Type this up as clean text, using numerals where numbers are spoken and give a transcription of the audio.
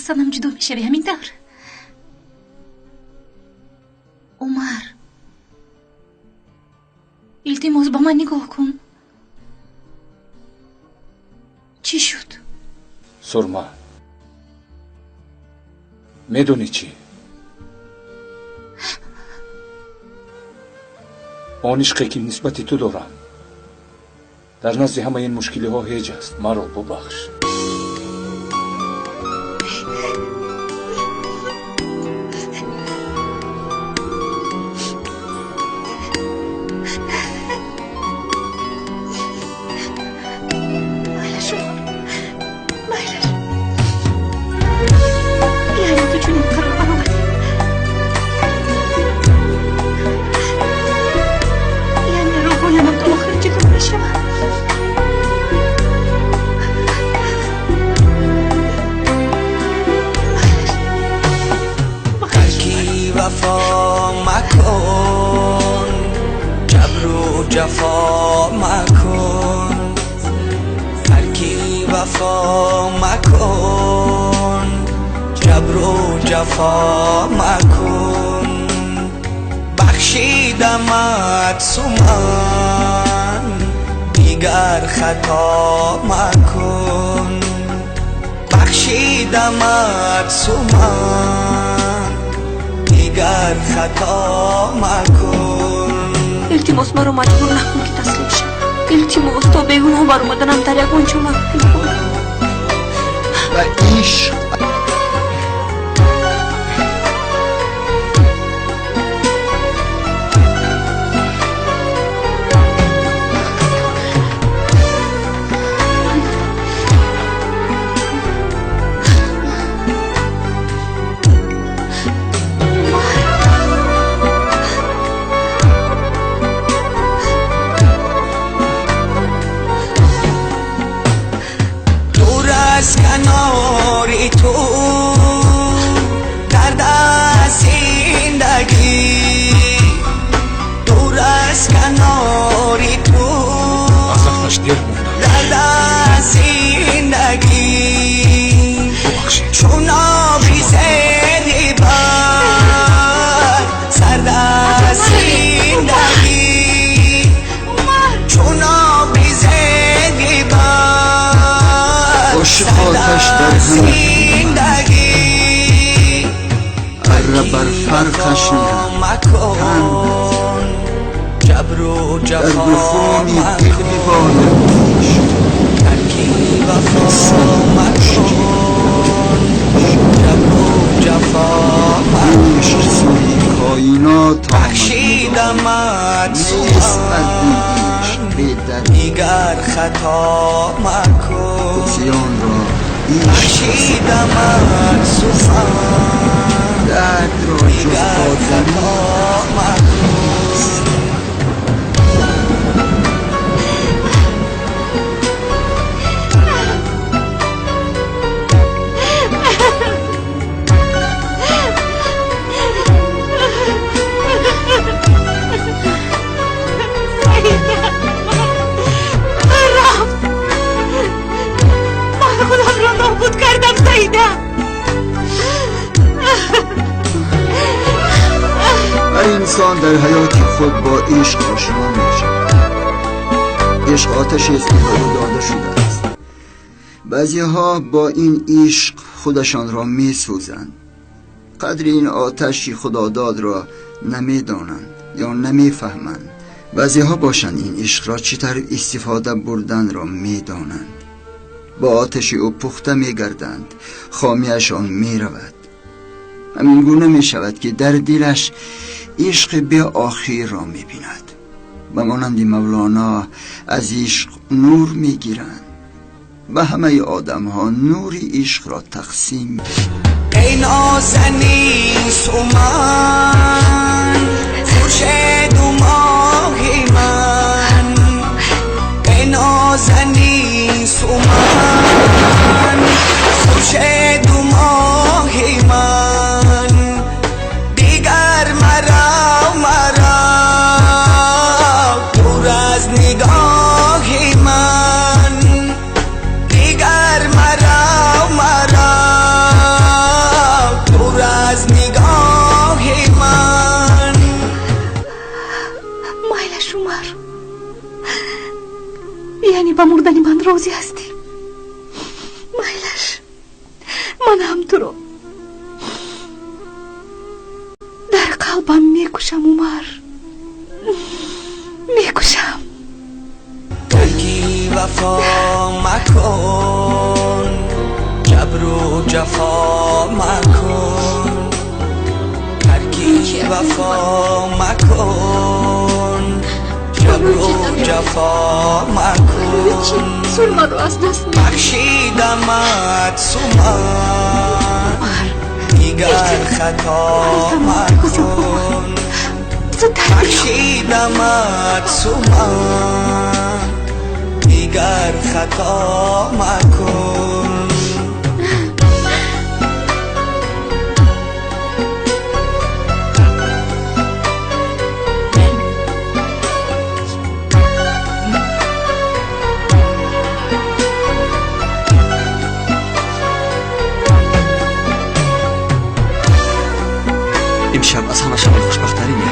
زنم جدا میشه به همین دور. عمر التماس با من نگاه کن. چی شد؟ سرما میدونی چی؟ آن عشقی که نسبت تو دارم در نزد همه این مشکلی ها هیچ است. مرا ببخش. وفا مکن، جبر و جفا مکن. ترکی وفا مکن، جبر و جفا مکن. بخشیدمت سومن، دیگر خطا مکن. بخشیدمت سومن، دیگر خطا مکن. التماس مرا مجبور نکن که تسلیم شم. التماس تا بگونم بر اومدنم در یک اونجا محکوم کن. و عشق کناری تو در دست زندگی، دور از کناری تو در دست زندگی. چون آبی زدی بر سر دست زندگی، چون آبی زدی بر آتش در زندگی. اره بر فرقش مکن، جبر و جفا مکن. ترکی وفا مکن، جبر و جفا مکن. کائنات بخشیدمت سومن، دیگر خطا مکن. زیان را بخشیدمت سومن، درد را دیگر خطا مکن. هر انسان در حیات خود با عشق آشنا می شود. عشق آتشی است که داده شده است. بعضی ها با این عشق خودشان را می سوزند. قدر این آتشی خداداد را نمی دانند یا نمی فهمند. بعضی ها باشند این عشق را چطور استفاده بردن را می دانند. با آتشی او پخته می گردند، خامیشان می رود. همین گونه می شود که در دلش عشق به آخر را می بیند. و مانند مولانا از عشق نور می گیرند و همه آدم ها نور عشق را تقسیم می کنند. ای نازنین سومن، خورشید و ماه من. ای نازنین سومن، خورشید و ماه من. دیگر مرا دور از نگاه من. دیگر مرا راضی هستی؟ مایلش من هم تو رو در قلبم میکشم عمر، میکشم. ترکی وفا مکن، جبر و جفا مکن. ترکی وفا مکن، جبر و جفا مکن. سلما رو از دست بخشیدمت سومر، دیگر خطا مکن. بخشیدمت سومر، دیگر خطا مکن. امشب از همه شب خوشبخت‌ترین